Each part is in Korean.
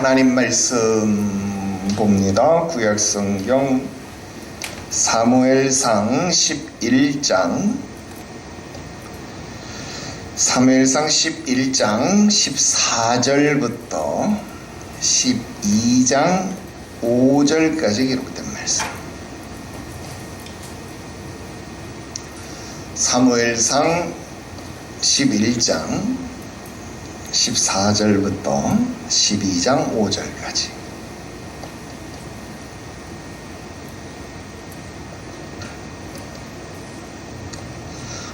하나님 말씀 봅니다. 구약성경 사무엘상 11장 14절부터 12장 5절까지 기록된 말씀. 사무엘상 11장 14절부터 12장 5절까지.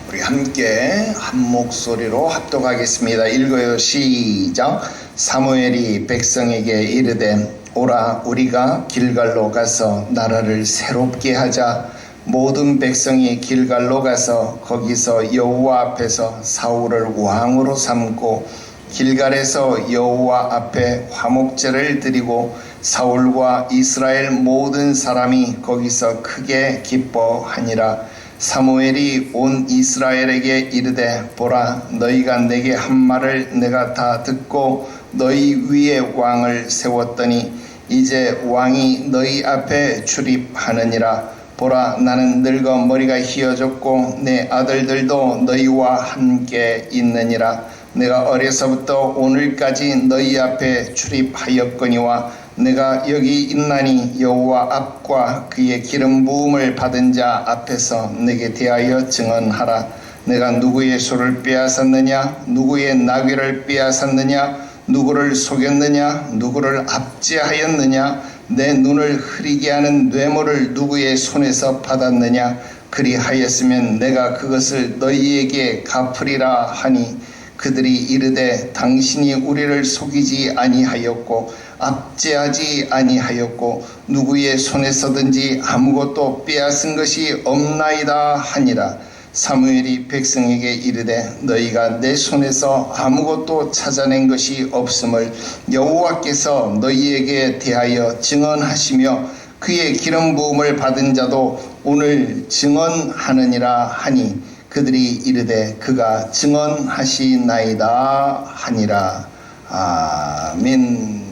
우리 함께 한 목소리로 합독하겠습니다. 읽어요. 시작. 사무엘이 백성에게 이르되 오라, 우리가 길갈로 가서 나라를 새롭게 하자. 모든 백성이 길갈로 가서 거기서 여호와 앞에서 사울을 왕으로 삼고 길갈에서 여호와 앞에 화목제를 드리고 사울과 이스라엘 모든 사람이 거기서 크게 기뻐하니라. 사무엘이 온 이스라엘에게 이르되 보라, 너희가 내게 한 말을 내가 다 듣고 너희 위에 왕을 세웠더니 이제 왕이 너희 앞에 출입하느니라. 보라, 나는 늙어 머리가 휘어졌고 내 아들들도 너희와 함께 있느니라. 내가 어려서부터 오늘까지 너희 앞에 출입하였거니와 내가 여기 있나니 여호와 앞과 그의 기름 부음을 받은 자 앞에서 내게 대하여 증언하라. 내가 누구의 소를 빼앗았느냐? 누구의 나귀를 빼앗았느냐? 누구를 속였느냐? 누구를 압제하였느냐? 내 눈을 흐리게 하는 뇌물을 누구의 손에서 받았느냐? 그리하였으면 내가 그것을 너희에게 갚으리라 하니 그들이 이르되 당신이 우리를 속이지 아니하였고 압제하지 아니하였고 누구의 손에서든지 아무것도 빼앗은 것이 없나이다 하니라. 사무엘이 백성에게 이르되 너희가 내 손에서 아무것도 찾아낸 것이 없음을 여호와께서 너희에게 대하여 증언하시며 그의 기름 부음을 받은 자도 오늘 증언하느니라 하니 그들이 이르되 그가 증언하시나이다 하니라. 아멘.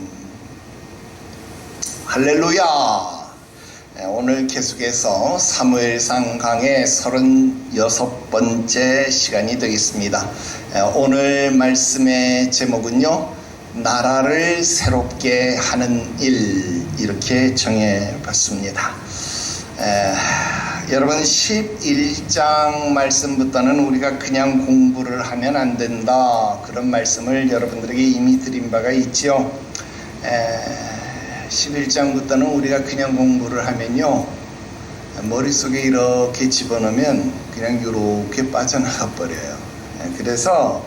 할렐루야. 오늘 계속해서 사무엘상 강의 36번째 시간이 되겠습니다. 오늘 말씀의 제목은요, 나라를 새롭게 하는 일, 이렇게 정해봤습니다. 여러분, 11장 말씀부터는 우리가 그냥 공부를 하면 안 된다, 그런 말씀을 여러분들에게 이미 드린 바가 있죠. 11장부터는 우리가 그냥 공부를 하면요, 머릿속에 이렇게 집어넣으면 그냥 이렇게 빠져나가 버려요. 그래서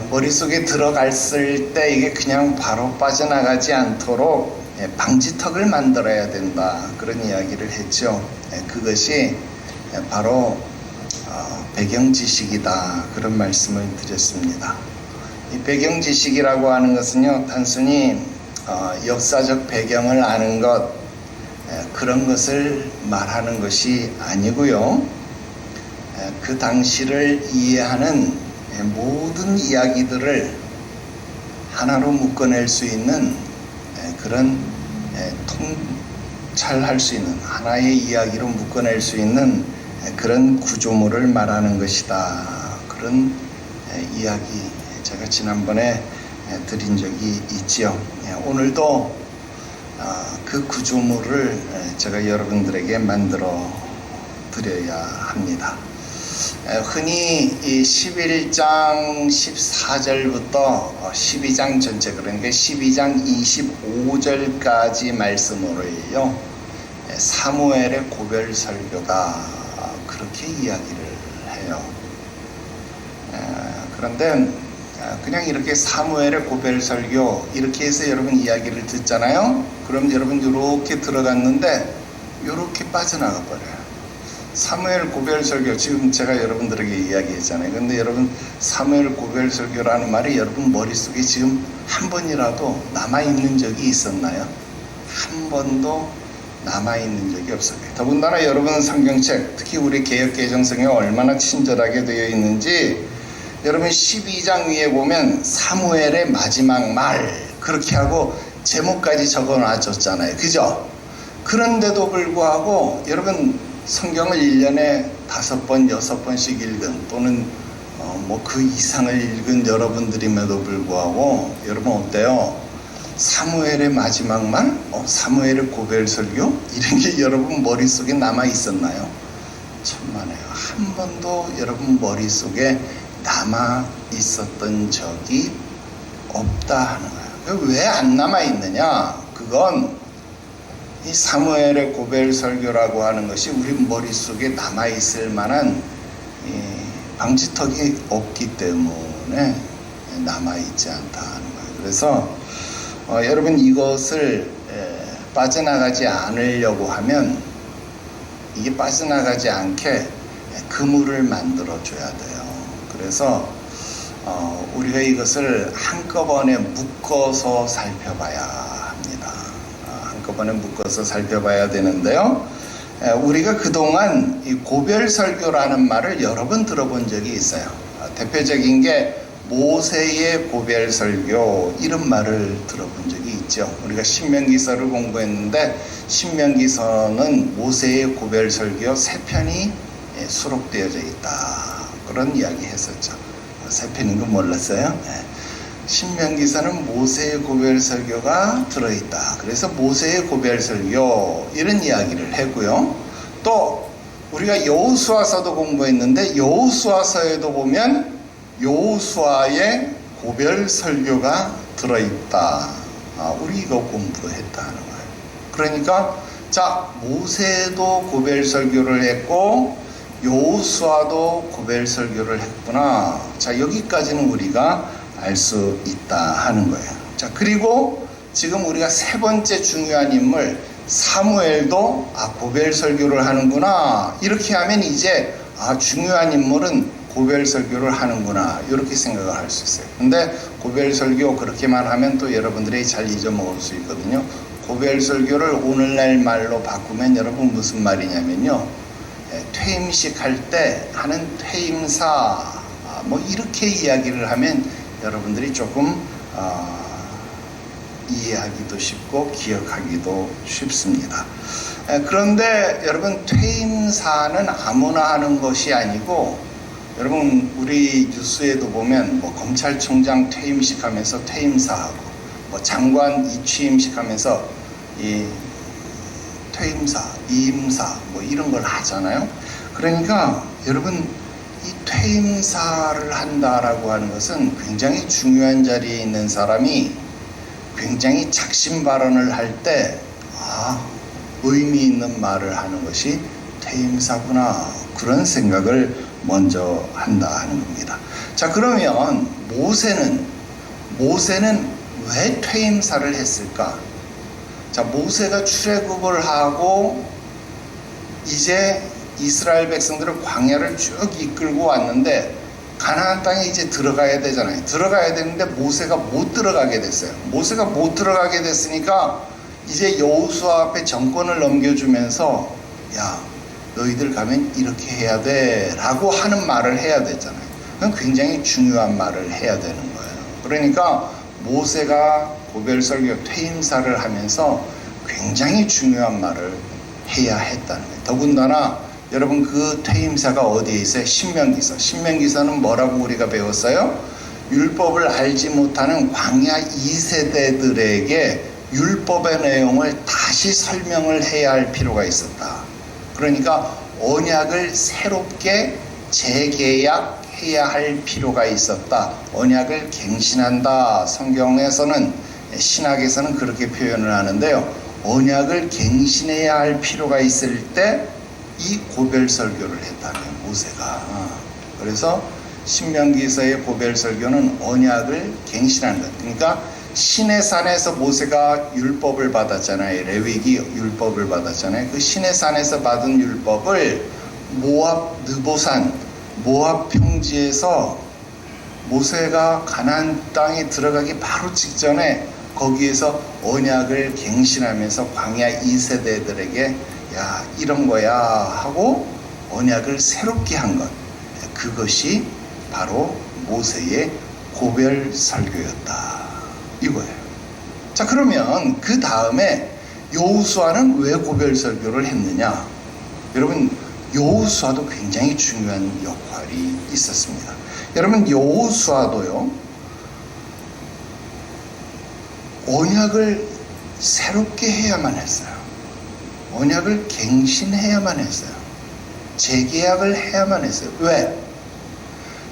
머릿속에 들어갔을 때 이게 그냥 바로 빠져나가지 않도록 방지턱을 만들어야 된다, 그런 이야기를 했죠. 그것이 바로 배경지식이다, 그런 말씀을 드렸습니다. 이 배경지식이라고 하는 것은요, 단순히 역사적 배경을 아는 것, 그런 것을 말하는 것이 아니고요, 그 당시를 이해하는 모든 이야기들을 하나로 묶어낼 수 있는 그런 통찰할 수 있는 하나의 이야기로 묶어낼 수 있는 그런 구조물을 말하는 것이다, 그런 이야기 제가 지난번에 드린 적이 있지요. 오늘도 그 구조물을 제가 여러분들에게 만들어 드려야 합니다. 흔히 이 11장 14절부터 12장 전체, 그러니까 12장 25절까지 말씀으로요, 사무엘의 고별 설교다, 그렇게 이야기를 해요. 그런데 그냥 이렇게 사무엘의 고별 설교 이렇게 해서 여러분 이야기를 듣잖아요. 그럼 여러분 이렇게 들어갔는데 이렇게 빠져나가 버려요. 사무엘 고별 설교, 지금 제가 여러분들에게 이야기했잖아요. 근데 여러분, 사무엘 고별 설교라는 말이 여러분 머릿속에 지금 한 번이라도 남아있는 적이 있었나요? 한 번도 남아있는 적이 없어요. 더군다나 여러분 성경책, 특히 우리 개역개정성에 얼마나 친절하게 되어 있는지 여러분 12장 위에 보면 사무엘의 마지막 말, 그 그렇게 하고 제목까지 적어 놔줬잖아요. 그죠? 그런데도 불구하고 여러분 성경을 1년에 5번, 6번씩 읽은 또는 뭐 그 이상을 읽은 여러분들임에도 불구하고 여러분 어때요? 사무엘의 마지막 말? 사무엘의 고별 설교? 이런 게 여러분 머릿속에 남아 있었나요? 천만에요. 한 번도 여러분 머릿속에 남아 있었던 적이 없다 하는 거예요. 왜 안 남아 있느냐? 그건 이 사무엘의 고별 설교라고 하는 것이 우리 머릿속에 남아 있을 만한 방지턱이 없기 때문에 남아 있지 않다 하는 거예요. 그래서 여러분 이것을 빠져나가지 않으려고 하면 이게 빠져나가지 않게 그물을 만들어 줘야 돼요. 그래서 우리가 이것을 한꺼번에 묶어서 살펴봐야 합니다. 한꺼번에 묶어서 살펴봐야 되는데요. 우리가 그동안 이 고별 설교라는 말을 여러 번 들어본 적이 있어요. 대표적인 게 모세의 고별 설교 이런 말을 들어본 적이 있죠. 우리가 신명기서를 공부했는데 신명기서는 모세의 고별 설교 3편이 수록되어져 있다. 그런 이야기 했었죠. 3편인 거 몰랐어요? 신명기서는 모세의 고별 설교가 들어있다. 그래서 모세의 고별 설교 이런 이야기를 했고요. 또 우리가 여호수아서도 공부했는데 여호수아서에도 보면 여호수아의 고별 설교가 들어있다. 우리 이거 공부했다는 거예요. 그러니까 자 모세도 고별 설교를 했고 여호수아도 고별 설교를 했구나. 자 여기까지는 우리가 알 수 있다 하는 거예요. 자 그리고 지금 우리가 세 번째 중요한 인물 사무엘도 고별 설교를 하는구나. 이렇게 하면 이제 중요한 인물은 고별 설교를 하는구나 이렇게 생각을 할 수 있어요. 근데 고별 설교 그렇게만 하면 또 여러분들이 잘 잊어먹을 수 있거든요. 고별 설교를 오늘날 말로 바꾸면 여러분 무슨 말이냐면요, 퇴임식 할 때 하는 퇴임사 뭐 이렇게 이야기를 하면 여러분들이 조금 이해하기도 쉽고 기억하기도 쉽습니다. 그런데 여러분 퇴임사는 아무나 하는 것이 아니고 여러분 우리 뉴스에도 보면 뭐 검찰총장 퇴임식 하면서 퇴임사하고 뭐 장관 이취임식 하면서 이 퇴임사, 이임사 뭐 이런 걸 하잖아요. 그러니까 여러분 이 퇴임사를 한다라고 하는 것은 굉장히 중요한 자리에 있는 사람이 굉장히 작심 발언을 할 때 의미 있는 말을 하는 것이 퇴임사구나 그런 생각을 먼저 한다 하는 겁니다. 자 그러면 모세는 왜 퇴임사를 했을까? 자 모세가 출애굽을 하고 이제 이스라엘 백성들을 광야를 쭉 이끌고 왔는데 가나안 땅에 이제 들어가야 되잖아요. 들어가야 되는데 모세가 못 들어가게 됐어요. 모세가 못 들어가게 됐으니까 이제 여호수아 앞에 정권을 넘겨주면서 야 너희들 가면 이렇게 해야 돼 라고 하는 말을 해야 되잖아요. 그건 굉장히 중요한 말을 해야 되는 거예요. 그러니까 모세가 고별설교 퇴임사를 하면서 굉장히 중요한 말을 해야 했다는 거예요. 더군다나 여러분 그 퇴임사가 어디에 있어요? 신명기서. 신명기서는 뭐라고 우리가 배웠어요? 율법을 알지 못하는 광야 2세대들에게 율법의 내용을 다시 설명을 해야 할 필요가 있었다. 그러니까 언약을 새롭게 재계약해야 할 필요가 있었다. 언약을 갱신한다. 성경에서는 신학에서는 그렇게 표현을 하는데요. 언약을 갱신해야 할 필요가 있을 때 이 고별 설교를 했다는 모세가. 그래서 신명기서의 고별 설교는 언약을 갱신하는 것. 그러니까 시내산에서 모세가 율법을 받았잖아요. 레위기 율법을 받았잖아요. 그 시내산에서 받은 율법을 모압 느보산 모압 평지에서 모세가 가나안 땅에 들어가기 바로 직전에 거기에서 언약을 갱신하면서 광야 2세대들에게 야 이런 거야 하고 언약을 새롭게 한 것, 그것이 바로 모세의 고별 설교였다 이거예요. 자, 그러면 그 다음에 여호수아는 왜 고별 설교를 했느냐? 여러분, 여호수아도 굉장히 중요한 역할이 있었습니다. 여러분, 여호수아도요, 언약을 새롭게 해야만 했어요. 언약을 갱신해야만 했어요. 재계약을 해야만 했어요. 왜?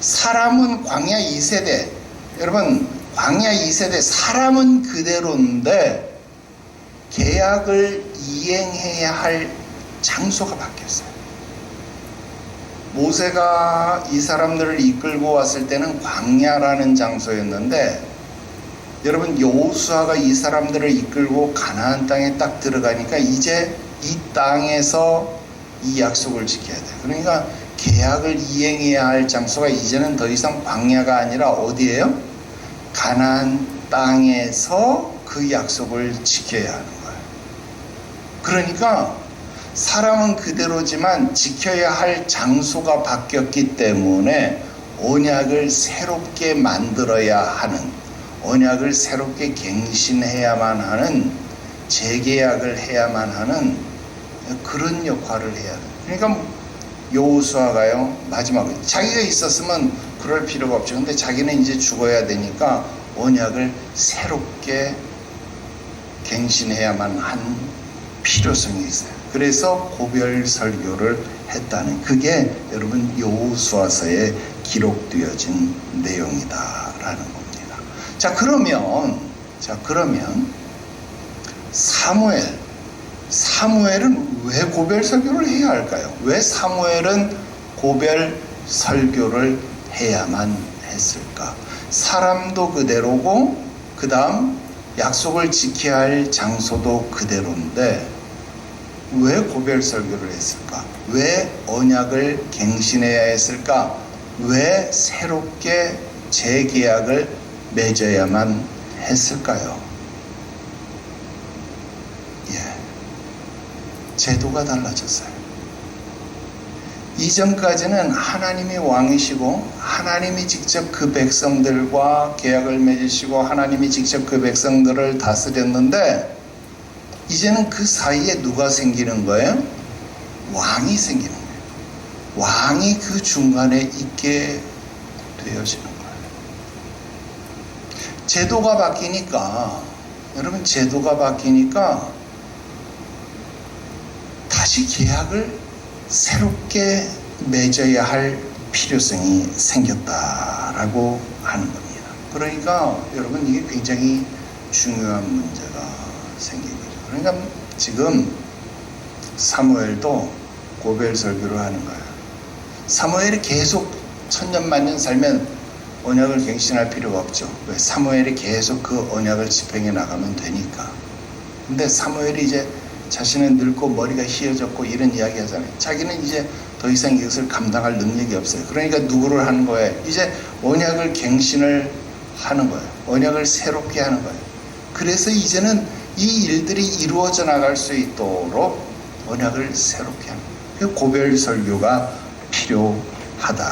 사람은 광야 2세대, 여러분, 광야 2세대 사람은 그대로인데 계약을 이행해야 할 장소가 바뀌었어요. 모세가 이 사람들을 이끌고 왔을 때는 광야라는 장소였는데, 여러분, 여호수아가 이 사람들을 이끌고 가나안 땅에 딱 들어가니까 이제 이 땅에서 이 약속을 지켜야 돼요. 그러니까 계약을 이행해야 할 장소가 이제는 더 이상 광야가 아니라 어디예요? 가나안 땅에서 그 약속을 지켜야 하는 거예요. 그러니까 사람은 그대로지만 지켜야 할 장소가 바뀌었기 때문에 언약을 새롭게 만들어야 하는, 언약을 새롭게 갱신해야만 하는, 재계약을 해야만 하는 그런 역할을 해야 돼요. 그러니까 여호수아가요, 마지막에 자기가 있었으면 그럴 필요가 없죠. 근데 자기는 이제 죽어야 되니까 언약을 새롭게 갱신해야만 한 필요성이 있어요. 그래서 고별 설교를 했다는, 그게 여러분 여호수아서에 기록되어진 내용이다라는 겁니다. 자, 그러면 사무엘은 왜 고별 설교를 해야 할까요? 왜 사무엘은 고별 설교를 해야만 했을까? 사람도 그대로고, 그 다음 약속을 지켜야 할 장소도 그대로인데 왜 고별 설교를 했을까? 왜 언약을 갱신해야 했을까? 왜 새롭게 재계약을 맺어야만 했을까요? 제도가 달라졌어요. 이전까지는 하나님이 왕이시고 하나님이 직접 그 백성들과 계약을 맺으시고 하나님이 직접 그 백성들을 다스렸는데, 이제는 그 사이에 누가 생기는 거예요? 왕이 생기는 거예요. 왕이 그 중간에 있게 되어지는 거예요. 제도가 바뀌니까, 여러분, 제도가 바뀌니까 다시 계약을 새롭게 맺어야 할 필요성이 생겼다라고 하는 겁니다. 그러니까 여러분, 이게 굉장히 중요한 문제가 생긴 거죠. 그러니까 지금 사무엘도 고별 설교를 하는 거예요. 사무엘이 계속 천년만년 살면 언약을 갱신할 필요가 없죠. 왜? 사무엘이 계속 그 언약을 집행해 나가면 되니까. 근데 사무엘이 이제 자신은 늙고 머리가 희어졌고 이런 이야기 하잖아요. 자기는 이제 더 이상 이것을 감당할 능력이 없어요. 그러니까 누구를 하는 거예요? 이제 언약을 갱신을 하는 거예요. 언약을 새롭게 하는 거예요. 그래서 이제는 이 일들이 이루어져 나갈 수 있도록 언약을 새롭게 하는 거예요. 고별 설교가 필요하다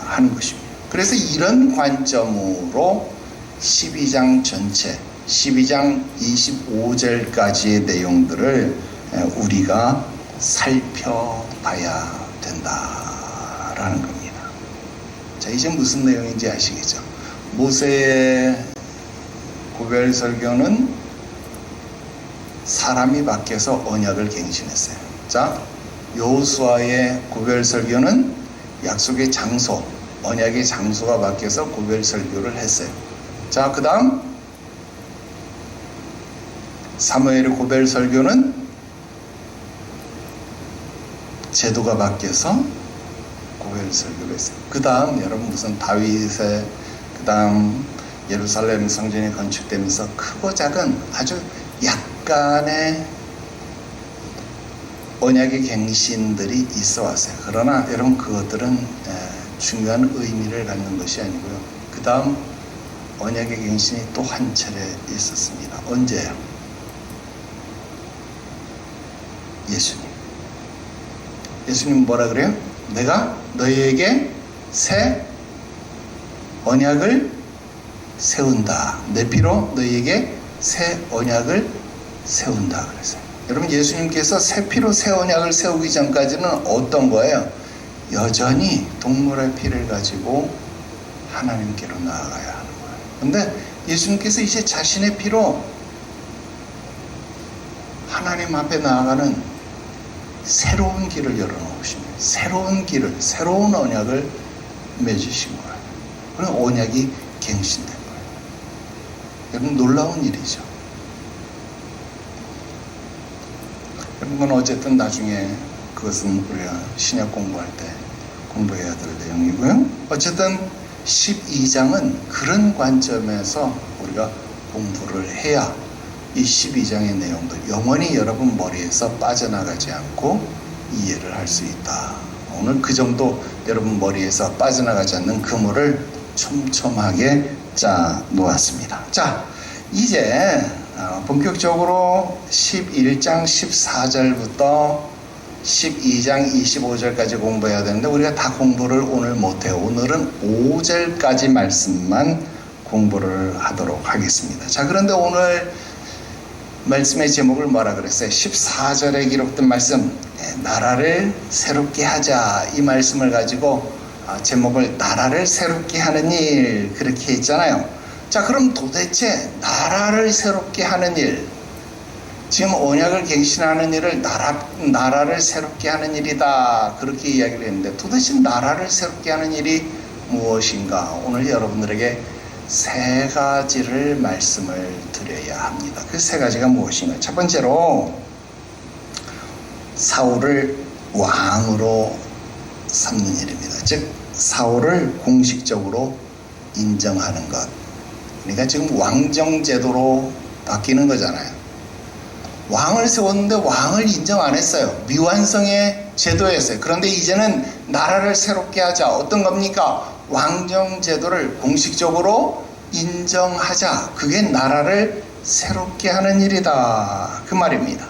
하는 것입니다. 그래서 이런 관점으로 12장 전체, 12장 25절까지의 내용들을 우리가 살펴봐야 된다라는 겁니다. 자, 이제 무슨 내용인지 아시겠죠? 모세의 고별 설교는 사람이 바뀌어서 언약을 갱신했어요. 자, 여호수아의 고별 설교는 약속의 장소, 언약의 장소가 바뀌어서 고별 설교를 했어요. 자, 그 다음 사무엘의 고별 설교는 제도가 바뀌어서 고별 설교를 했어요. 그 다음 여러분, 무슨 다윗의, 그 다음 예루살렘 성전이 건축되면서 크고 작은 아주 약간의 언약의 갱신들이 있어 왔어요. 그러나 여러분, 그것들은 중요한 의미를 갖는 것이 아니고요. 그 다음 언약의 갱신이 또 한 차례 있었습니다. 언제요? 예수님 뭐라 그래요? 내가 너희에게 새 언약을 세운다. 내 피로 너희에게 새 언약을 세운다 그랬어요. 여러분, 예수님께서 새 피로 새 언약을 세우기 전까지는 어떤 거예요? 여전히 동물의 피를 가지고 하나님께로 나아가야 하는 거예요. 근데 예수님께서 이제 자신의 피로 하나님 앞에 나아가는 새로운 길을 열어놓으십니다. 새로운 길을, 새로운 언약을 맺으신 거예요. 그럼 언약이 갱신된 거예요. 여러분, 놀라운 일이죠. 여러분, 어쨌든 나중에 그것은 우리가 신약 공부할 때 공부해야 될 내용이고요. 어쨌든 12장은 그런 관점에서 우리가 공부를 해야 이 12장의 내용도 영원히 여러분 머리에서 빠져나가지 않고 이해를 할 수 있다. 오늘 그 정도 여러분 머리에서 빠져나가지 않는 그물을 촘촘하게 짜 놓았습니다. 자, 이제 본격적으로 11장 14절부터 12장 25절까지 공부해야 되는데 우리가 다 공부를 오늘 못해요. 오늘은 5절까지 말씀만 공부를 하도록 하겠습니다. 자, 그런데 오늘 말씀의 제목을 뭐라 그랬어요? 14절에 기록된 말씀, 나라를 새롭게 하자, 이 말씀을 가지고 제목을 나라를 새롭게 하는 일, 그렇게 했잖아요. 자, 그럼 도대체 나라를 새롭게 하는 일, 지금 언약을 갱신하는 일을 나라를 새롭게 하는 일이다, 그렇게 이야기를 했는데 도대체 나라를 새롭게 하는 일이 무엇인가? 오늘 여러분들에게 세 가지를 말씀을 드려야 합니다. 그 세 가지가 무엇인가? 첫 번째로 사울을 왕으로 삼는 일입니다. 즉 사울을 공식적으로 인정하는 것. 그러니까 지금 왕정제도로 바뀌는 거잖아요. 왕을 세웠는데 왕을 인정 안 했어요. 미완성의 제도였어요. 그런데 이제는 나라를 새롭게 하자. 어떤 겁니까? 왕정제도를 공식적으로 인정하자. 그게 나라를 새롭게 하는 일이다, 그 말입니다.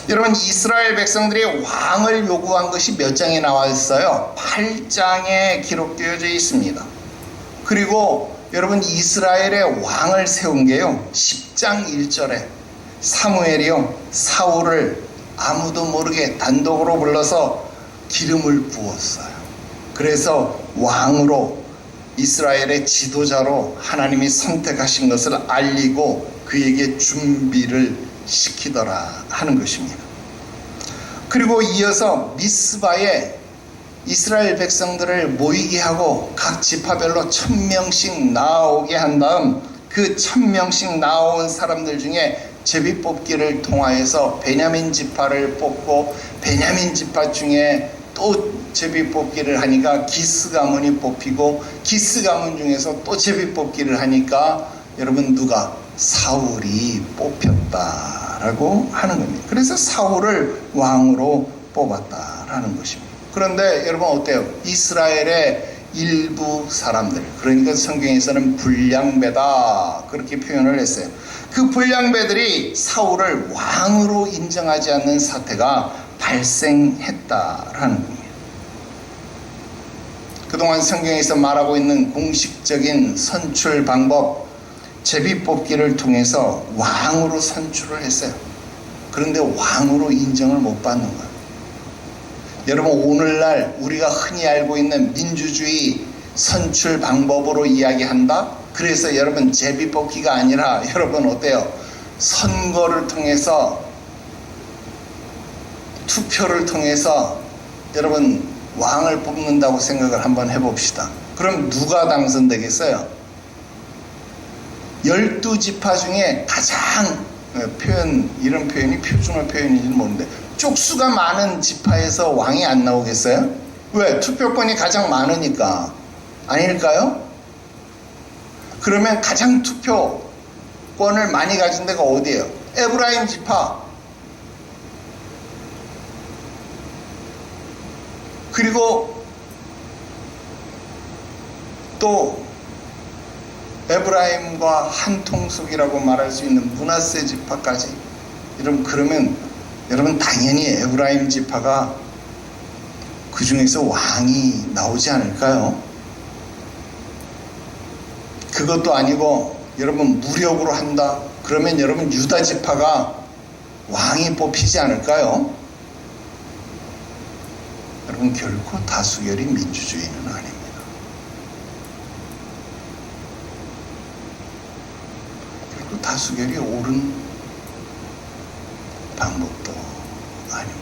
여러분, 이스라엘 백성들이 왕을 요구한 것이 몇 장에 나와 있어요? 8장에 기록되어져 있습니다. 그리고 여러분, 이스라엘의 왕을 세운 게요, 10장 1절에 사무엘이요, 사울을 아무도 모르게 단독으로 불러서 기름을 부었어요. 그래서 왕으로, 이스라엘의 지도자로 하나님이 선택하신 것을 알리고 그에게 준비를 시키더라 하는 것입니다. 그리고 이어서 미스바에 이스라엘 백성들을 모이게 하고 각 지파별로 1000명씩 나오게 한 다음 그 1000명씩 나온 사람들 중에 제비 뽑기를 통하여서 베냐민 지파를 뽑고, 베냐민 지파 중에 또 제비 뽑기를 하니까 기스 가문이 뽑히고, 기스 가문 중에서 또 제비 뽑기를 하니까 여러분 누가? 사울이 뽑혔다라고 하는 겁니다. 그래서 사울을 왕으로 뽑았다라는 것입니다. 그런데 여러분 어때요? 이스라엘의 일부 사람들, 그러니까 성경에서는 불량배다, 그렇게 표현을 했어요. 그 불량배들이 사울을 왕으로 인정하지 않는 사태가 발생했다라는 겁니다. 그동안 성경에서 말하고 있는 공식적인 선출 방법, 제비뽑기를 통해서 왕으로 선출을 했어요. 그런데 왕으로 인정을 못 받는 거예요. 여러분, 오늘날 우리가 흔히 알고 있는 민주주의 선출 방법으로 이야기한다? 그래서 여러분, 제비뽑기가 아니라 여러분 어때요? 선거를 통해서, 투표를 통해서 여러분 왕을 뽑는다고 생각을 한번 해봅시다. 그럼 누가 당선되겠어요? 12지파 중에 가장 이런 표현이 표준어 표현인지는 모르는데 쪽수가 많은 지파에서 왕이 안 나오겠어요? 왜? 투표권이 가장 많으니까. 아닐까요? 그러면 가장 투표권을 많이 가진 데가 어디예요? 에브라임 지파. 그리고 또 에브라임과 한 통속이라고 말할 수 있는 므낫세 지파까지. 그러면 여러분 당연히 에브라임 지파가 그 중에서 왕이 나오지 않을까요? 그것도 아니고 여러분 무력으로 한다. 그러면 여러분 유다 지파가 왕이 뽑히지 않을까요? 여러분 결코 다수결이 민주주의는 아닙니다. 결코 다수결이 옳은 방법도 아닙니다.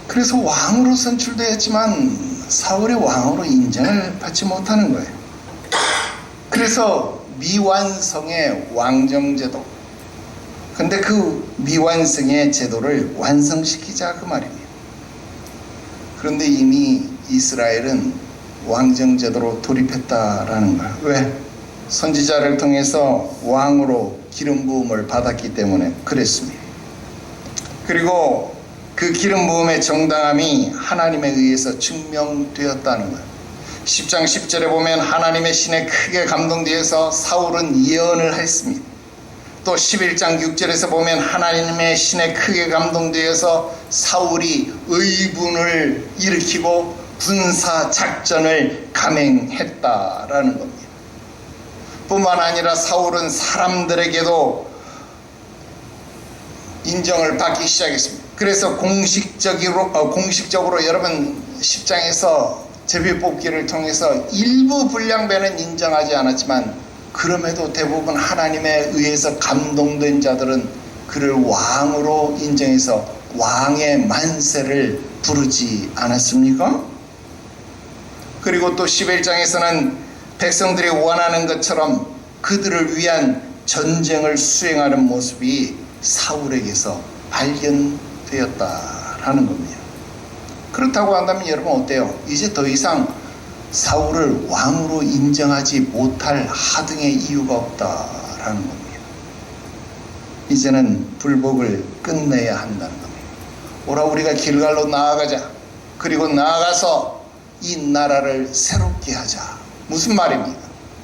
그래서 왕으로 선출되었지만 사울의 왕으로 인정을 받지 못하는 거예요. 그래서 미완성의 왕정제도, 근데 그 미완성의 제도를 완성시키자 그 말입니다. 그런데 이미 이스라엘은 왕정제도로 돌입했다라는 거예요. 왜? 선지자를 통해서 왕으로 기름 부음을 받았기 때문에 그랬습니다. 그리고 그 기름 부음의 정당함이 하나님에 의해서 증명되었다는 거예요. 10장 10절에 보면 하나님의 신에 크게 감동되어서 사울은 예언을 했습니다. 또 11장 6절에서 보면 하나님의 신에 크게 감동되어서 사울이 의분을 일으키고 군사 작전을 감행했다라는 겁니다. 뿐만 아니라 사울은 사람들에게도 인정을 받기 시작했습니다. 그래서 공식적으로 여러분 10장에서 제비뽑기를 통해서 일부 분량배는 인정하지 않았지만 그럼에도 대부분 하나님에 의해서 감동된 자들은 그를 왕으로 인정해서 왕의 만세를 부르지 않았습니까? 그리고 또 11장에서는 백성들이 원하는 것처럼 그들을 위한 전쟁을 수행하는 모습이 사울에게서 발견되었다라는 겁니다. 그렇다고 한다면 여러분 어때요? 이제 더 이상 사울을 왕으로 인정하지 못할 하등의 이유가 없다라는 겁니다. 이제는 불복을 끝내야 한다는 겁니다. 오라 우리가 길갈로 나아가자. 그리고 나아가서 이 나라를 새롭게 하자. 무슨 말입니까?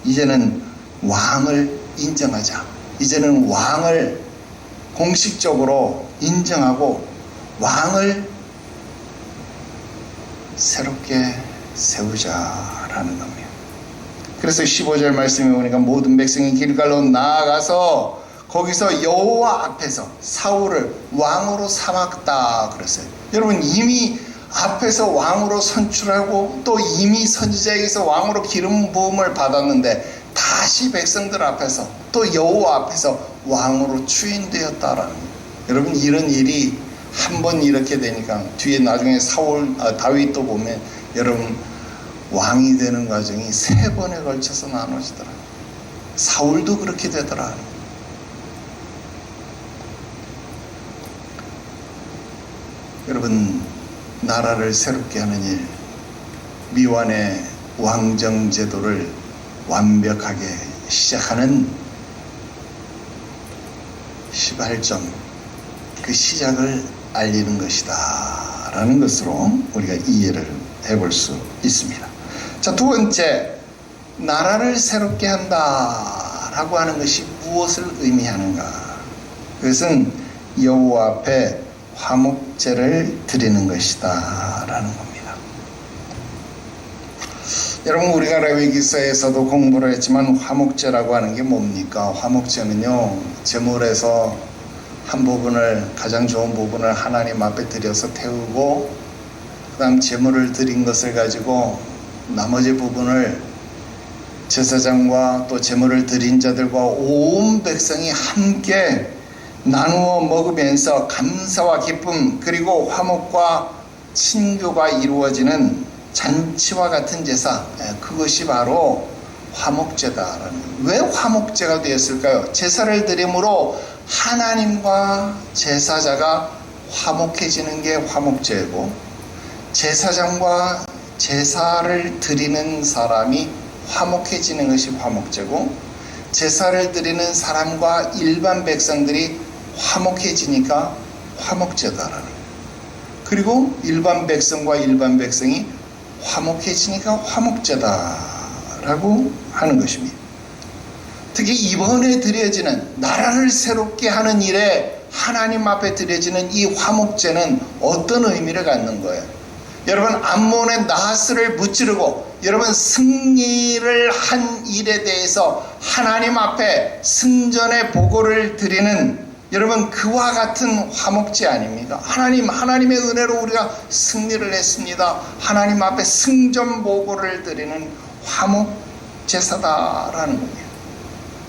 이제는 왕을 인정하자. 이제는 왕을 공식적으로 인정하고 왕을 새롭게 세우자라는 겁니다. 그래서 15절 말씀에 보니까 모든 백성이 길갈로 나아가서 거기서 여호와 앞에서 사울을 왕으로 삼았다 그랬어요. 여러분 이미 앞에서 왕으로 선출하고 또 이미 선지자에게서 왕으로 기름 부음을 받았는데 다시 백성들 앞에서 또 여호와 앞에서 왕으로 추인되었다라는 거예요. 여러분 이런 일이 한 번 이렇게 되니까 뒤에 나중에 다윗도 보면 여러분 왕이 되는 과정이 3번에 걸쳐서 나눠지더라고요. 사울도 그렇게 되더라. 여러분 나라를 새롭게 하는 일, 미완의 왕정제도를 완벽하게 시작하는 시발점, 그 시작을 알리는 것이다 라는 것으로 우리가 이해를 해볼 수 있습니다. 자, 두 번째, 나라를 새롭게 한다 라고 하는 것이 무엇을 의미하는가? 그것은 여호와 앞에 화목제를 드리는 것이다 라는 겁니다. 여러분 우리가 레위기서에서도 공부를 했지만 화목제라고 하는 게 뭡니까? 화목제는요, 제물에서 한 부분을, 가장 좋은 부분을 하나님 앞에 드려서 태우고 그 다음 제물을 드린 것을 가지고 나머지 부분을 제사장과 또 제물을 드린 자들과 온 백성이 함께 나누어 먹으면서 감사와 기쁨 그리고 화목과 친교가 이루어지는 잔치와 같은 제사, 그것이 바로 화목제다라는 거예요. 왜 화목제가 되었을까요? 제사를 드림으로 하나님과 제사자가 화목해지는 게 화목제고, 제사장과 제사를 드리는 사람이 화목해지는 것이 화목제고, 제사를 드리는 사람과 일반 백성들이 화목해지니까 화목제다라는 거예요. 그리고 일반 백성과 일반 백성이 화목해지니까 화목제다라고 하는 것입니다. 특히 이번에 드려지는 나라를 새롭게 하는 일에 하나님 앞에 드려지는 이 화목제는 어떤 의미를 갖는 거예요? 여러분, 암몬의 나스를 무찌르고 여러분 승리를 한 일에 대해서 하나님 앞에 승전의 보고를 드리는 여러분 그와 같은 화목제 아닙니까? 하나님의 은혜로 우리가 승리를 했습니다. 하나님 앞에 승전 보고를 드리는 화목제사다라는 겁니다.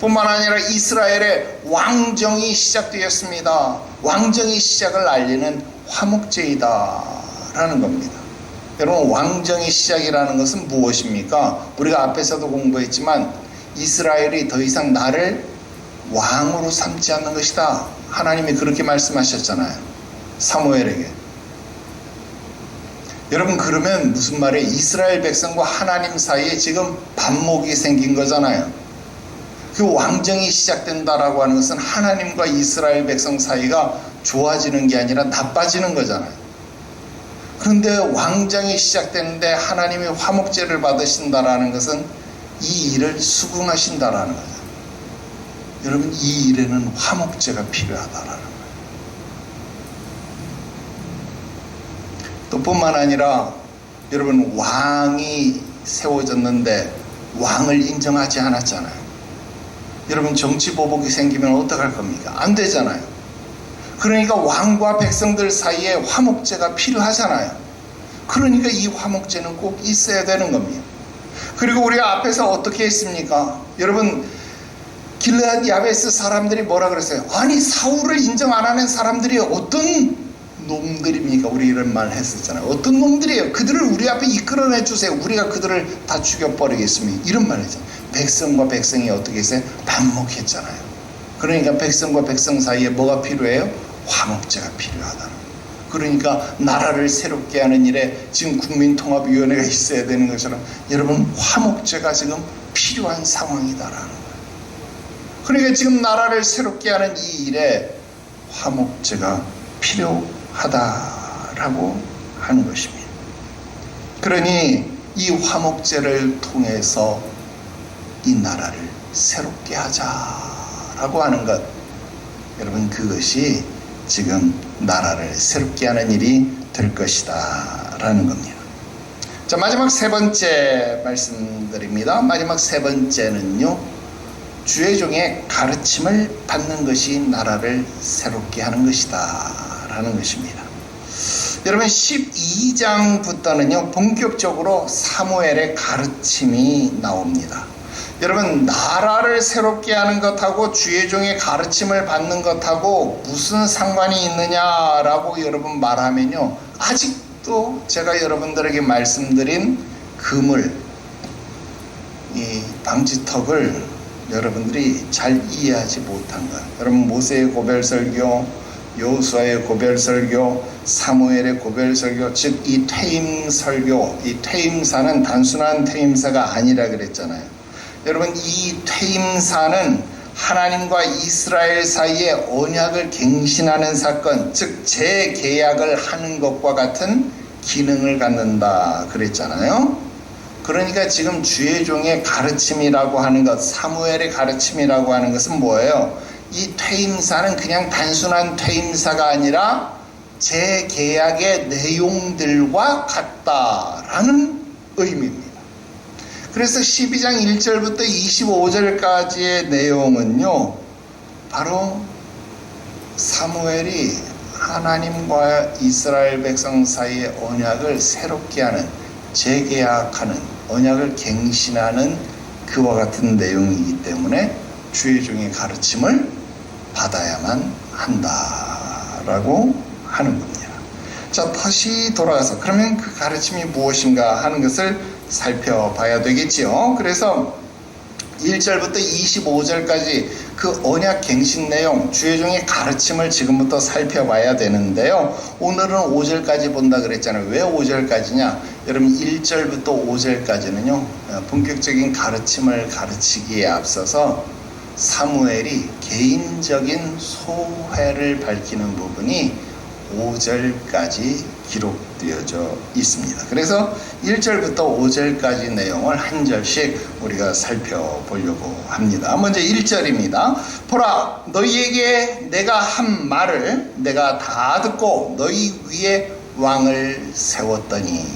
뿐만 아니라 이스라엘의 왕정이 시작되었습니다. 왕정의 시작을 알리는 화목제이다라는 겁니다. 여러분 왕정의 시작이라는 것은 무엇입니까? 우리가 앞에서도 공부했지만 이스라엘이 더 이상 나를 왕으로 삼지 않는 것이다. 하나님이 그렇게 말씀하셨잖아요. 사무엘에게. 여러분 그러면 무슨 말이에요? 이스라엘 백성과 하나님 사이에 지금 반목이 생긴 거잖아요. 그 왕정이 시작된다라고 하는 것은 하나님과 이스라엘 백성 사이가 좋아지는 게 아니라 나빠지는 거잖아요. 그런데 왕정이 시작되는데 하나님이 화목제를 받으신다라는 것은 이 일을 수긍하신다라는 거죠. 여러분 이 일에는 화목제가 필요하다라는 거예요. 또 뿐만 아니라 여러분 왕이 세워졌는데 왕을 인정하지 않았잖아요. 여러분 정치 보복이 생기면 어떡할 겁니까? 안 되잖아요. 그러니까 왕과 백성들 사이에 화목제가 필요하잖아요. 그러니까 이 화목제는 꼭 있어야 되는 겁니다. 그리고 우리가 앞에서 어떻게 했습니까? 여러분 길르앗 야베스 사람들이 뭐라 그랬어요? 아니 사울을 인정 안 하는 사람들이 어떤 놈들입니까? 우리 이런 말 했었잖아요. 어떤 놈들이에요? 그들을 우리 앞에 이끌어내 주세요. 우리가 그들을 다 죽여버리겠습니다. 이런 말 했잖아요. 백성과 백성이 어떻게 했어요? 반목했잖아요. 그러니까 백성과 백성 사이에 뭐가 필요해요? 화목제가 필요하다는 거예요. 그러니까 나라를 새롭게 하는 일에 지금 국민통합위원회가 있어야 되는 것처럼 여러분 화목제가 지금 필요한 상황이다라는 거예요. 그러니까 지금 나라를 새롭게 하는 이 일에 화목제가 필요하다라고 하는 것입니다. 그러니 이 화목제를 통해서 이 나라를 새롭게 하자라고 하는 것, 여러분 그것이 지금 나라를 새롭게 하는 일이 될 것이다 라는 겁니다. 자, 마지막 세 번째 말씀드립니다. 마지막 세 번째는요, 주의 종의 가르침을 받는 것이 나라를 새롭게 하는 것이다 라는 것입니다. 여러분 12장부터는요 본격적으로 사무엘의 가르침이 나옵니다. 여러분 나라를 새롭게 하는 것하고 주의 종의 가르침을 받는 것하고 무슨 상관이 있느냐라고 여러분 말하면요, 아직도 제가 여러분들에게 말씀드린 그물, 이 방지턱을 여러분들이 잘 이해하지 못한 것. 여러분 모세의 고별설교, 여호수아의 고별설교, 사무엘의 고별설교, 즉 이 퇴임설교, 이 퇴임사는 단순한 퇴임사가 아니라 그랬잖아요. 여러분 이 퇴임사는 하나님과 이스라엘 사이에 언약을 갱신하는 사건, 즉 재계약을 하는 것과 같은 기능을 갖는다 그랬잖아요. 그러니까 지금 주의 종의 가르침이라고 하는 것, 사무엘의 가르침이라고 하는 것은 뭐예요? 이 퇴임사는 그냥 단순한 퇴임사가 아니라 재계약의 내용들과 같다라는 의미입니다. 그래서 12장 1절부터 25절까지의 내용은요, 바로 사무엘이 하나님과 이스라엘 백성 사이의 언약을 새롭게 하는, 재계약하는, 언약을 갱신하는 그와 같은 내용이기 때문에 주의 종의 가르침을 받아야만 한다라고 하는 겁니다. 자, 다시 돌아가서 그러면 그 가르침이 무엇인가 하는 것을 살펴봐야 되겠지요. 그래서 1절부터 25절까지 그 언약 갱신 내용, 주의 종의 가르침을 지금부터 살펴봐야 되는데요. 오늘은 5절까지 본다 그랬잖아요. 왜 5절까지냐? 여러분 1절부터 5절까지는요 본격적인 가르침을 가르치기에 앞서서 사무엘이 개인적인 소회를 밝히는 부분이 5절까지 기록되어져 있습니다. 그래서 1절부터 5절까지 내용을 한 절씩 우리가 살펴보려고 합니다. 먼저 1절입니다. 보라, 너희에게 내가 한 말을 내가 다 듣고 너희 위에 왕을 세웠더니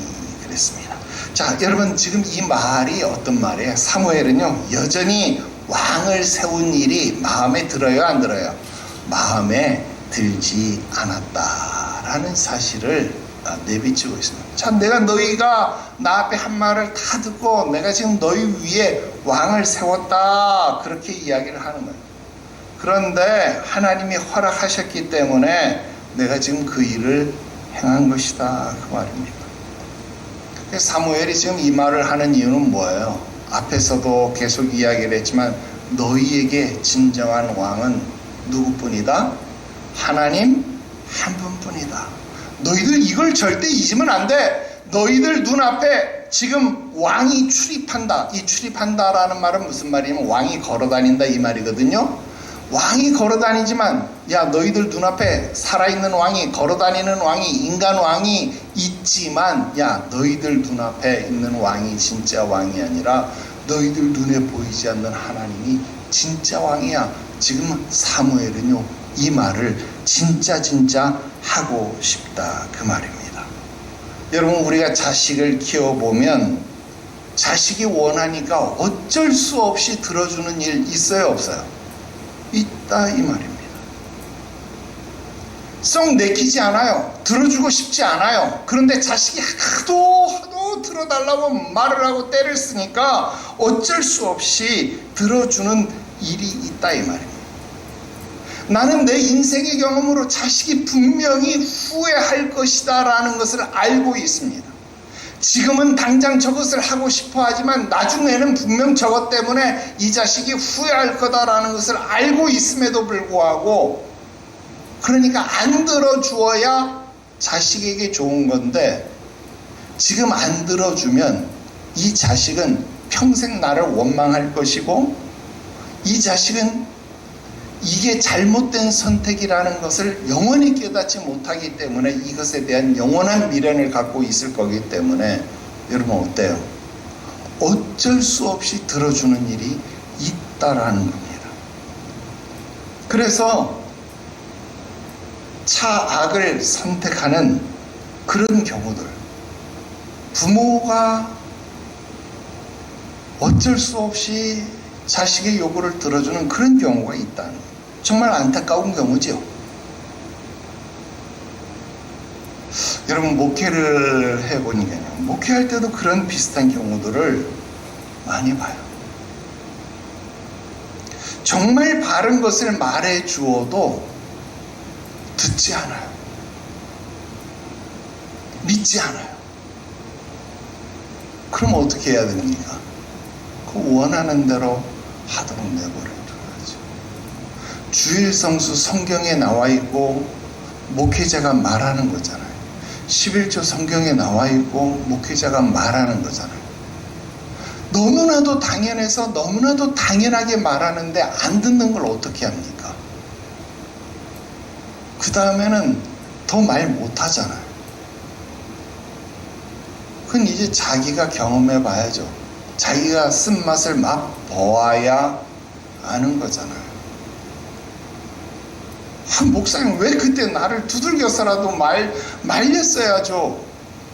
그랬습니다. 자, 여러분 지금 이 말이 어떤 말이에요? 사무엘은요 여전히 왕을 세운 일이 마음에 들어요, 안 들어요? 마음에 들지 않았다라는 사실을 내비치고 있습니다. 참, 내가 너희가 나 앞에 한 말을 다 듣고 내가 지금 너희 위에 왕을 세웠다, 그렇게 이야기를 하는 거예요. 그런데 하나님이 허락하셨기 때문에 내가 지금 그 일을 행한 것이다, 그 말입니다. 사무엘이 지금 이 말을 하는 이유는 뭐예요? 앞에서도 계속 이야기를 했지만 너희에게 진정한 왕은 누구뿐이다? 하나님 한 분뿐이다. 너희들 이걸 절대 잊으면 안 돼. 너희들 눈앞에 지금 왕이 출입한다. 이 출입한다라는 말은 무슨 말이냐면 왕이 걸어다닌다, 이 말이거든요. 왕이 걸어다니지만 야, 너희들 눈앞에 살아있는 왕이, 걸어다니는 왕이, 인간 왕이 있지만 야, 너희들 눈앞에 있는 왕이 진짜 왕이 아니라 너희들 눈에 보이지 않는 하나님이 진짜 왕이야. 지금 사무엘은요 이 말을 진짜 하고 싶다, 그 말입니다. 여러분, 우리가 자식을 키워보면 자식이 원하니까 어쩔 수 없이 들어주는 일 있어요, 없어요? 있다, 이 말입니다. 썩 내키지 않아요. 들어주고 싶지 않아요. 그런데 자식이 하도 들어달라고 말을 하고 때를 쓰니까 어쩔 수 없이 들어주는 일이 있다, 이 말입니다. 나는 내 인생의 경험으로 자식이 분명히 후회할 것이다 라는 것을 알고 있습니다. 지금은 당장 저것을 하고 싶어 하지만 나중에는 분명 저것 때문에 이 자식이 후회할 거다라는 것을 알고 있음에도 불구하고, 그러니까 안 들어주어야 자식에게 좋은 건데 지금 안 들어주면 이 자식은 평생 나를 원망할 것이고 이 자식은 이게 잘못된 선택이라는 것을 영원히 깨닫지 못하기 때문에 이것에 대한 영원한 미련을 갖고 있을 거기 때문에 여러분 어때요? 어쩔 수 없이 들어주는 일이 있다라는 겁니다. 그래서 차악을 선택하는 그런 경우들, 부모가 어쩔 수 없이 자식의 요구를 들어주는 그런 경우가 있다는 거예요. 정말 안타까운 경우죠. 여러분, 목회를 해보니까요, 목회할 때도 그런 비슷한 경우들을 많이 봐요. 정말 바른 것을 말해 주어도 듣지 않아요. 믿지 않아요. 그럼 어떻게 해야 됩니까? 그 원하는 대로 하도록 내버려둬야죠. 주일성수 성경에 나와 있고 목회자가 말하는 거잖아요. 11조 성경에 나와 있고 목회자가 말하는 거잖아요. 너무나도 당연해서 너무나도 당연하게 말하는데 안 듣는 걸 어떻게 합니까? 그 다음에는 더 말 못하잖아요. 그건 이제 자기가 경험해 봐야죠. 자기가 쓴맛을 맛보아야 아는 거잖아요. 목사님, 왜 그때 나를 두들겨서라도 말렸어야죠.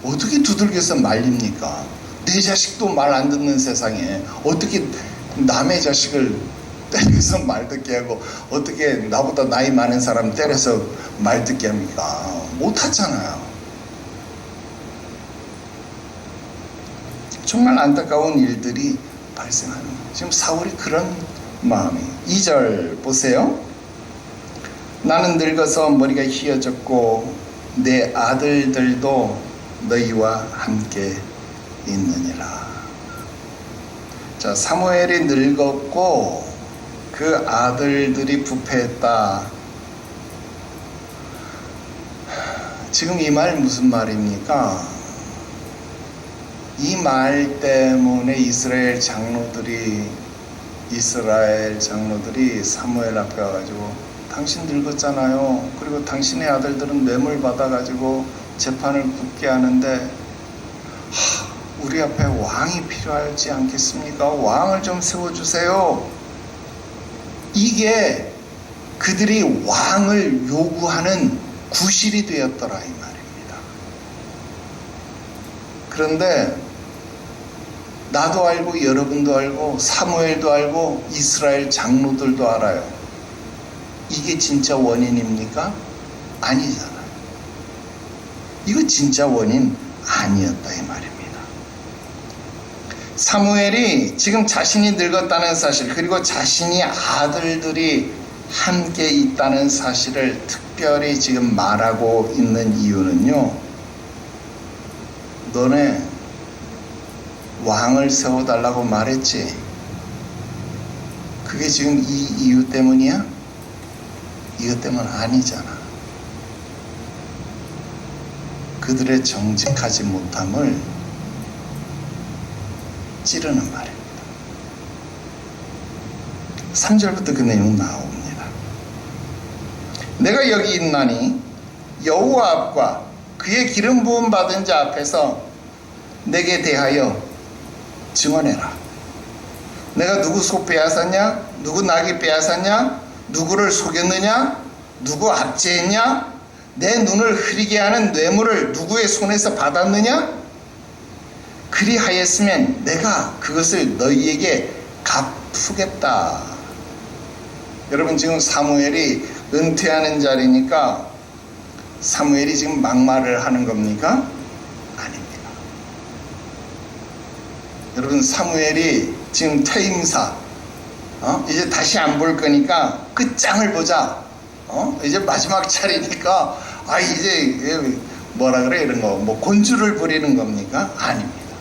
어떻게 두들겨서 말립니까? 내 자식도 말 안 듣는 세상에 어떻게 남의 자식을 때려서 말 듣게 하고 어떻게 나보다 나이 많은 사람 때려서 말 듣게 합니까? 못하잖아요. 정말 안타까운 일들이 발생하는 거예요. 지금 사울이 그런 마음이에요. 2절 보세요. 나는 늙어서 머리가 휘어졌고 내 아들들도 너희와 함께 있느니라. 자, 사무엘이 늙었고 그 아들들이 부패했다. 지금 이 말 무슨 말입니까? 이 말 때문에 이스라엘 장로들이 사무엘 앞에 와가지고 당신 늙었잖아요. 그리고 당신의 아들들은 뇌물 받아가지고 재판을 붙게 하는데 우리 앞에 왕이 필요하지 않겠습니까? 왕을 좀 세워주세요. 이게 그들이 왕을 요구하는 구실이 되었더라, 이 말입니다. 그런데 나도 알고 여러분도 알고 사무엘도 알고 이스라엘 장로들도 알아요. 이게 진짜 원인입니까? 아니잖아요. 이거 진짜 원인 아니었다 이 말입니다. 사무엘이 지금 자신이 늙었다는 사실, 그리고 자신이 아들들이 함께 있다는 사실을 특별히 지금 말하고 있는 이유는요, 너네 왕을 세워달라고 말했지? 그게 지금 이 이유 때문이야? 이것 때문 아니잖아. 그들의 정직하지 못함을 찌르는 말입니다. 3절부터 그 내용 나옵니다. 내가 여기 있나니 여호와 앞과 그의 기름 부음 받은 자 앞에서 내게 대하여 증언해라. 내가 누구 소 빼앗았냐? 누구 나귀 빼앗았냐? 누구를 속였느냐? 누구 압제했냐? 내 눈을 흐리게 하는 뇌물을 누구의 손에서 받았느냐? 그리하였으면 내가 그것을 너희에게 갚으겠다. 여러분, 지금 사무엘이 은퇴하는 자리니까 사무엘이 지금 막말을 하는 겁니까? 아닙니다. 여러분, 사무엘이 지금 퇴임사, 이제 다시 안 볼 거니까 끝장을 보자. 이제 마지막 차례니까 이제 뭐라 그래, 이런 거 뭐 곤주를 부리는 겁니까? 아닙니다.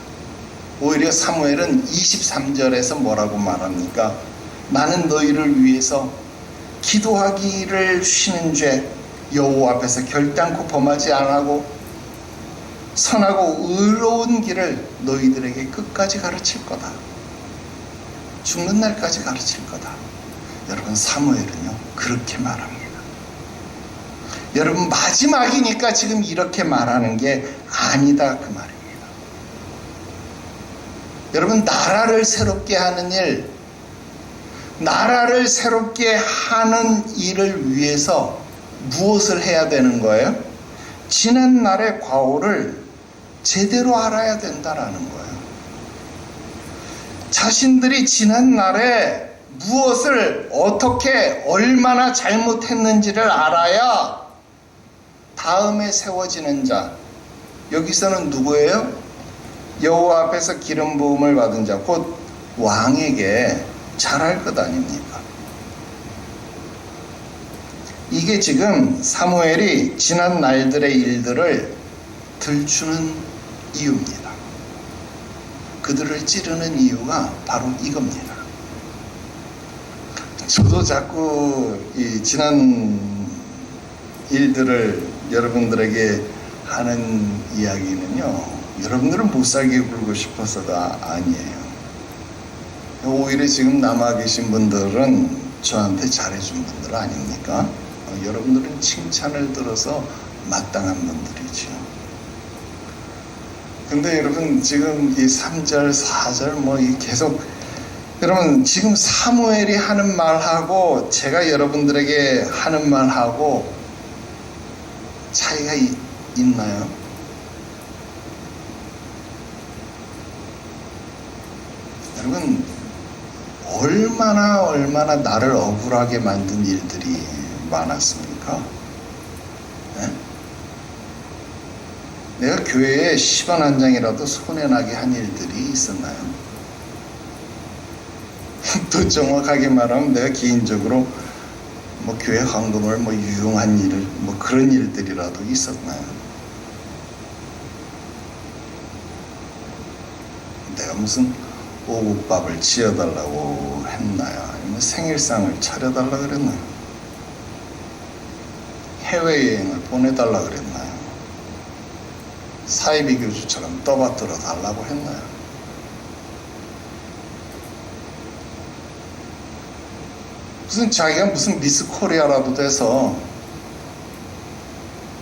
오히려 사무엘은 23절에서 뭐라고 말합니까? 나는 너희를 위해서 기도하기를 쉬는 죄 여호와 앞에서 결단코 범하지 않고 선하고 의로운 길을 너희들에게 끝까지 가르칠 거다. 죽는 날까지 가르칠 거다. 여러분, 사무엘은요 그렇게 말합니다. 여러분, 마지막이니까 지금 이렇게 말하는 게 아니다 그 말입니다. 여러분, 나라를 새롭게 하는 일, 나라를 새롭게 하는 일을 위해서 무엇을 해야 되는 거예요? 지난 날의 과오를 제대로 알아야 된다라는 거예요. 자신들이 지난 날에 무엇을 어떻게 얼마나 잘못했는지를 알아야 다음에 세워지는 자, 여기서는 누구예요? 여호와 앞에서 기름 부음을 받은 자, 곧 왕에게 잘할 것 아닙니까? 이게 지금 사무엘이 지난 날들의 일들을 들추는 이유입니다. 그들을 찌르는 이유가 바로 이겁니다. 저도 자꾸 이 지난 일들을 여러분들에게 하는 이야기는요, 여러분들은 못 살게 굴고 싶어서가 아니에요. 오히려 지금 남아 계신 분들은 저한테 잘해준 분들 아닙니까? 여러분들은 칭찬을 들어서 마땅한 분들이죠. 근데 여러분, 지금 이 3절, 4절 이 계속, 여러분, 지금 사무엘이 하는 말하고 제가 여러분들에게 하는 말하고 차이가 있나요? 여러분, 얼마나 나를 억울하게 만든 일들이 많았습니까? 네? 내가 교회에 10원 한 장이라도 손해나게 한 일들이 있었나요? 또 정확하게 말하면 내가 개인적으로 교회 헌금을 유용한 일을 그런 일들이라도 있었나요? 내가 무슨 오곡밥을 지어달라고 했나요? 아니면 생일상을 차려달라 그랬나요? 해외여행을 보내달라 그랬나요? 사이비 교주처럼 떠받들어 달라고 했나요? 자기가 무슨 미스 코리아라도 돼서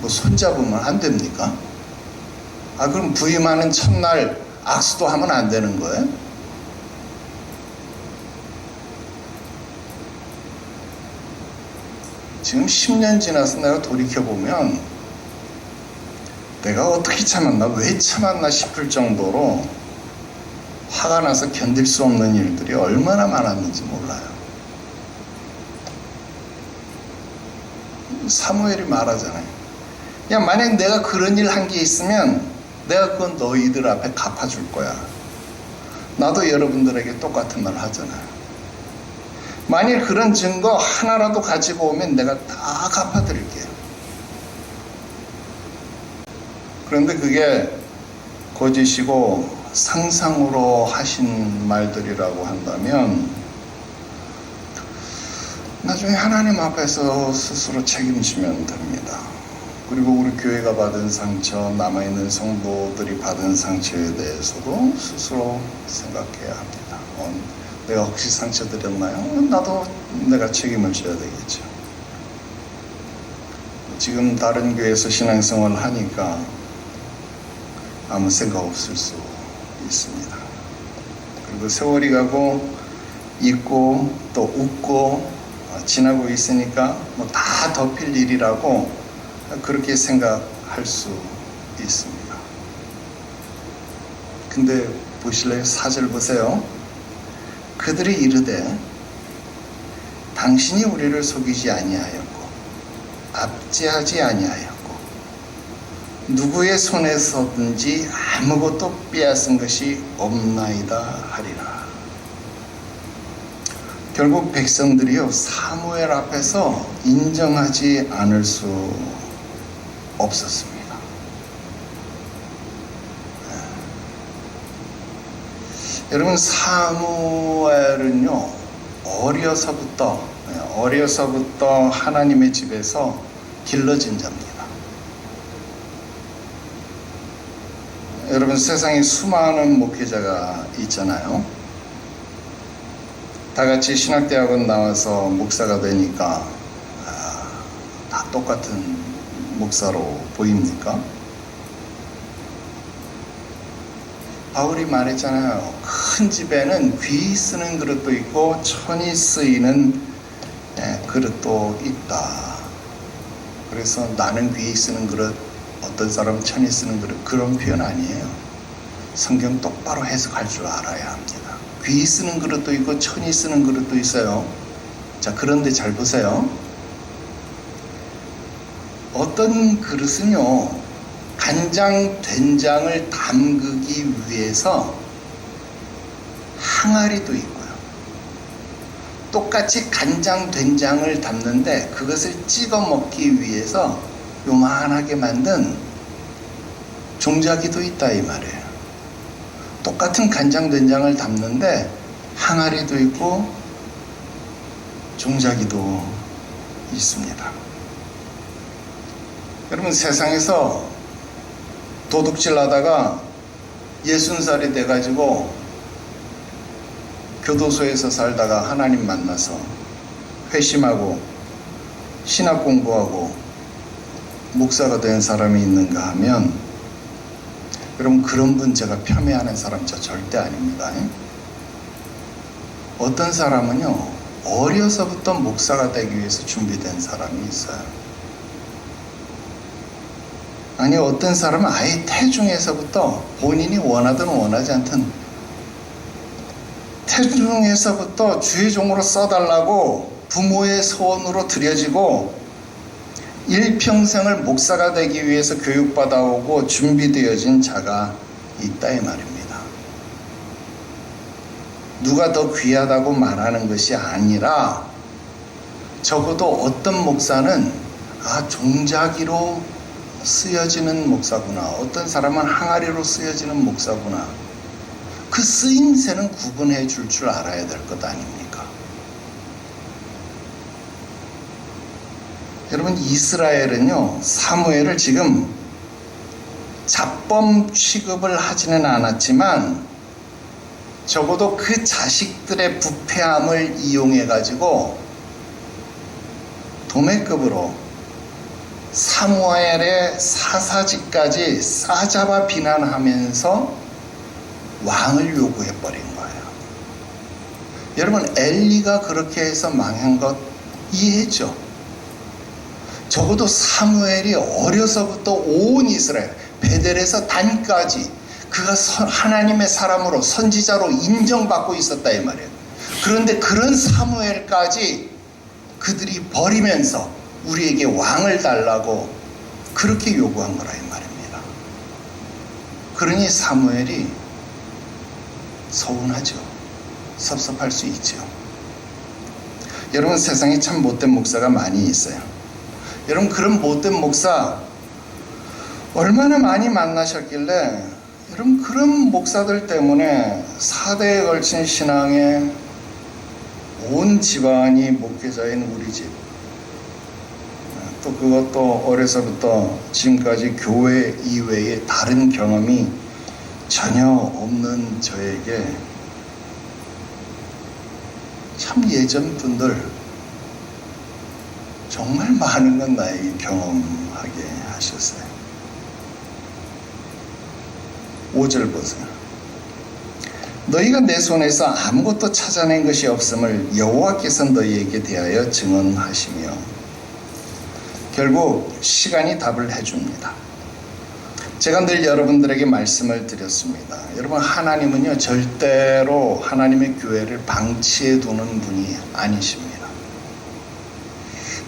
손잡으면 안 됩니까? 그럼 부임하는 첫날 악수도 하면 안 되는 거예요? 지금 10년 지나서 내가 돌이켜보면 내가 어떻게 참았나, 왜 참았나 싶을 정도로 화가 나서 견딜 수 없는 일들이 얼마나 많았는지 몰라요. 사무엘이 말하잖아요. 야, 만약 내가 그런 일 한 게 있으면 내가 그건 너희들 앞에 갚아줄 거야. 나도 여러분들에게 똑같은 말 하잖아요. 만일 그런 증거 하나라도 가지고 오면 내가 다 갚아드릴게요. 그런데 그게 거짓이고 상상으로 하신 말들이라고 한다면 나중에 하나님 앞에서 스스로 책임지면 됩니다. 그리고 우리 교회가 받은 상처, 남아있는 성도들이 받은 상처에 대해서도 스스로 생각해야 합니다. 내가 혹시 상처 드렸나요? 나도 내가 책임을 져야 되겠죠. 지금 다른 교회에서 신앙생활을 하니까 아무 생각 없을 수 있습니다. 그리고 세월이 가고 잊고 또 웃고 지나고 있으니까 뭐 다 덮일 일이라고 그렇게 생각할 수 있습니다. 근데 보실래요? 4절 보세요. 그들이 이르되 당신이 우리를 속이지 아니하였고 압제하지 아니하였고 누구의 손에서든지 아무것도 빼앗은 것이 없나이다 하리라. 결국 백성들이요, 사무엘 앞에서 인정하지 않을 수 없었습니다. 여러분, 사무엘은요, 어려서부터 하나님의 집에서 길러진 자입니다. 여러분, 세상에 수많은 목회자가 있잖아요. 다 같이 신학대학원 나와서 목사가 되니까 다 똑같은 목사로 보입니까? 바울이 말했잖아요. 큰 집에는 귀 쓰는 그릇도 있고 천이 쓰이는 그릇도 있다. 그래서 나는 귀 쓰는 그릇, 어떤 사람은 천이 쓰는 그릇, 그런 표현 아니에요. 성경 똑바로 해석할 줄 알아야 합니다. 귀 쓰는 그릇도 있고 천이 쓰는 그릇도 있어요. 자, 그런데 잘 보세요. 어떤 그릇은요, 간장, 된장을 담그기 위해서 항아리도 있고요. 똑같이 간장, 된장을 담는데 그것을 찍어 먹기 위해서 요만하게 만든 종자기도 있다 이 말이에요. 똑같은 간장, 된장을 담는데 항아리도 있고 종자기도 있습니다. 여러분, 세상에서 도둑질 하다가 60살이 돼가지고 교도소에서 살다가 하나님 만나서 회심하고 신학 공부하고 목사가 된 사람이 있는가 하면, 여러분, 그런 분 제가 폄훼하는 사람 저 절대 아닙니다. 어떤 사람은요, 어려서부터 목사가 되기 위해서 준비된 사람이 있어요. 아니, 어떤 사람은 아예 태중에서부터 본인이 원하든 원하지 않든 태중에서부터 주의 종으로 써달라고 부모의 소원으로 드려지고 일평생을 목사가 되기 위해서 교육받아오고 준비되어진 자가 있다 이 말입니다. 누가 더 귀하다고 말하는 것이 아니라 적어도 어떤 목사는 종자기로 쓰여지는 목사구나, 어떤 사람은 항아리로 쓰여지는 목사구나, 그 쓰임새는 구분해 줄 알아야 될 것 아닙니까? 여러분, 이스라엘은요, 사무엘을 지금 잡범 취급을 하지는 않았지만 적어도 그 자식들의 부패함을 이용해 가지고 도매급으로 사무엘의 사사직까지 싸잡아 비난하면서 왕을 요구해 버린 거예요. 여러분, 엘리가 그렇게 해서 망한 것 이해했죠? 적어도 사무엘이 어려서부터 온 이스라엘, 베델에서 단까지 그가 하나님의 사람으로 선지자로 인정받고 있었다 이 말이에요. 그런데 그런 사무엘까지 그들이 버리면서 우리에게 왕을 달라고 그렇게 요구한 거라 이 말입니다. 그러니 사무엘이 서운하죠. 섭섭할 수 있죠. 여러분, 세상에 참 못된 목사가 많이 있어요. 여러분, 그런 못된 목사 얼마나 많이 만나셨길래 여러분, 그런 목사들 때문에 4대에 걸친 신앙에 온 집안이 목회자인 우리 집, 또 그것도 어려서부터 지금까지 교회 이외에 다른 경험이 전혀 없는 저에게 참 예전 분들 정말 많은 건 나에게 경험하게 하셨어요. 5절 보세요. 너희가 내 손에서 아무것도 찾아낸 것이 없음을 여호와께서 너희에게 대하여 증언하시며, 결국 시간이 답을 해줍니다. 제가 늘 여러분들에게 말씀을 드렸습니다. 여러분, 하나님은요 절대로 하나님의 교회를 방치해 두는 분이 아니십니다.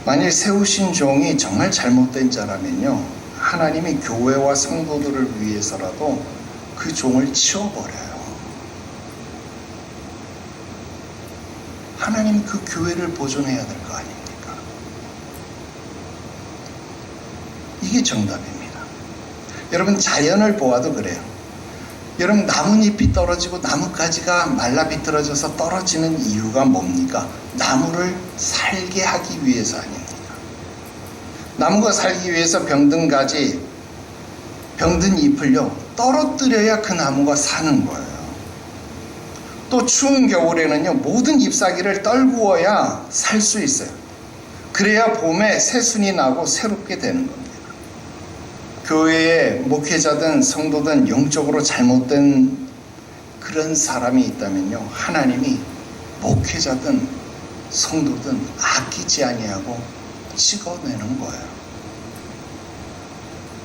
만일 세우신 종이 정말 잘못된 자라면요, 하나님이 교회와 성도들을 위해서라도 그 종을 치워버려요. 하나님이 그 교회를 보존해야 될 거 아닙니까? 이게 정답입니다. 여러분, 자연을 보아도 그래요. 여러분, 나뭇잎이 떨어지고 나뭇가지가 말라 비틀어져서 떨어지는 이유가 뭡니까? 나무를 살게 하기 위해서 아닙니까? 나무가 살기 위해서 병든 가지, 병든 잎을요 떨어뜨려야 그 나무가 사는 거예요. 또 추운 겨울에는요 모든 잎사귀를 떨구어야 살 수 있어요. 그래야 봄에 새순이 나고 새롭게 되는 겁니다. 교회에 목회자든 성도든 영적으로 잘못된 그런 사람이 있다면요, 하나님이 목회자든 성도든 아끼지 아니하고 찍어내는 거예요.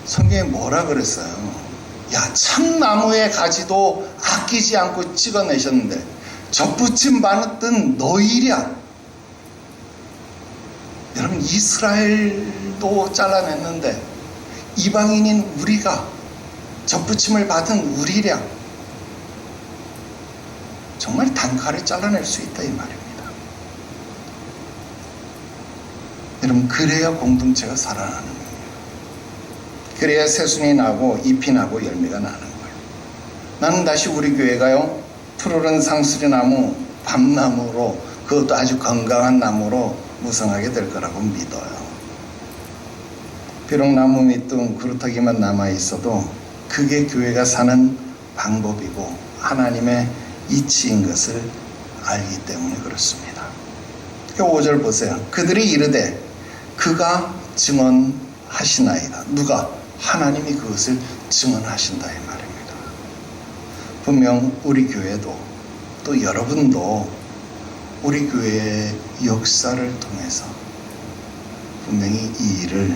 성경에 뭐라 그랬어요? 야, 참나무의 가지도 아끼지 않고 찍어내셨는데 접붙임 받던 너희랴. 여러분, 이스라엘도 잘라냈는데 이방인인 우리가 접붙임을 받은 우리랴. 정말 단칼에 잘라낼 수 있다 이 말입니다. 여러분, 그래야 공동체가 살아나는 거예요. 그래야 새순이 나고 잎이 나고 열매가 나는 거예요. 나는 다시 우리 교회가요 푸르른 상수리나무, 밤나무로, 그것도 아주 건강한 나무로 무성하게 될 거라고 믿어요. 비록 나무 밑둥 그루터기만 남아있어도 그게 교회가 사는 방법이고 하나님의 이치인 것을 알기 때문에 그렇습니다. 5절 보세요. 그들이 이르되 그가 증언하시나이다. 누가? 하나님이 그것을 증언하신다 이 말입니다. 분명 우리 교회도 또 여러분도 우리 교회의 역사를 통해서 분명히 이 일을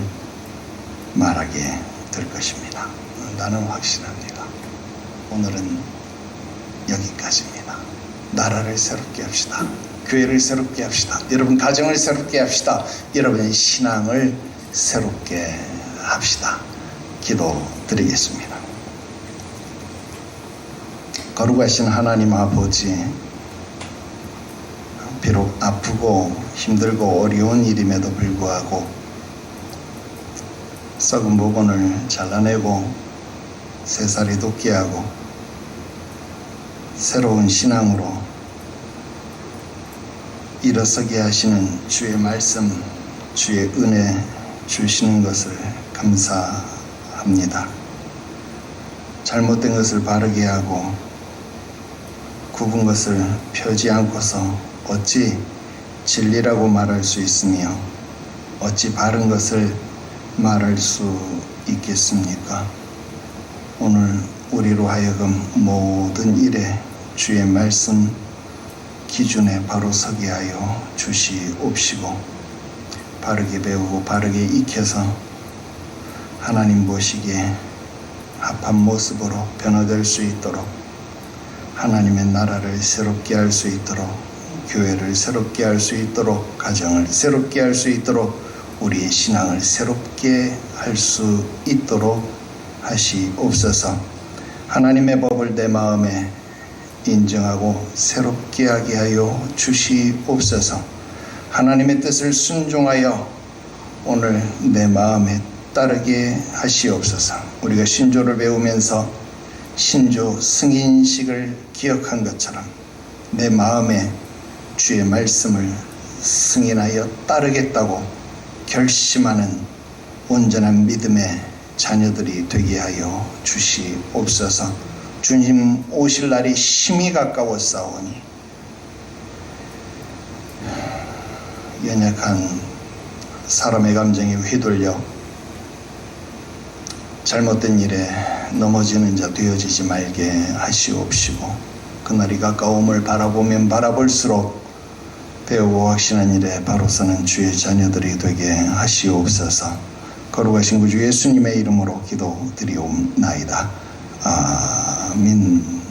말하게 될 것입니다. 나는 확신합니다. 오늘은 여기까지입니다. 나라를 새롭게 합시다. 교회를 새롭게 합시다. 여러분 가정을 새롭게 합시다. 여러분의 신앙을 새롭게 합시다. 기도드리겠습니다. 거룩하신 하나님 아버지, 비록 아프고 힘들고 어려운 일임에도 불구하고 썩은 모건을 잘라내고 새살이 돋게 하고 새로운 신앙으로 일어서게 하시는 주의 말씀, 주의 은혜 주시는 것을 감사합니다. 잘못된 것을 바르게 하고 굽은 것을 펴지 않고서 어찌 진리라고 말할 수 있으며 어찌 바른 것을 말할 수 있겠습니까? 오늘 우리로 하여금 모든 일에 주의 말씀 기준에 바로 서게 하여 주시옵시고 바르게 배우고 바르게 익혀서 하나님 보시기에 합한 모습으로 변화될 수 있도록, 하나님의 나라를 새롭게 할 수 있도록, 교회를 새롭게 할 수 있도록, 가정을 새롭게 할 수 있도록, 우리의 신앙을 새롭게 할 수 있도록 하시옵소서. 하나님의 법을 내 마음에 인정하고 새롭게 하게 하여 주시옵소서. 하나님의 뜻을 순종하여 오늘 내 마음에 따르게 하시옵소서. 우리가 신조를 배우면서 신조 승인식을 기억한 것처럼 내 마음에 주의 말씀을 승인하여 따르겠다고 결심하는 온전한 믿음의 자녀들이 되게 하여 주시옵소서. 주님 오실 날이 심히 가까웠사오니 연약한 사람의 감정이 휘둘려 잘못된 일에 넘어지는 자 되어지지 말게 하시옵시고, 그날이 가까움을 바라보면 바라볼수록 배우고 확신한 일에 바로 서는 주의 자녀들이 되게 하시옵소서. 거룩하신 구주 예수님의 이름으로 기도드리옵나이다. 아멘.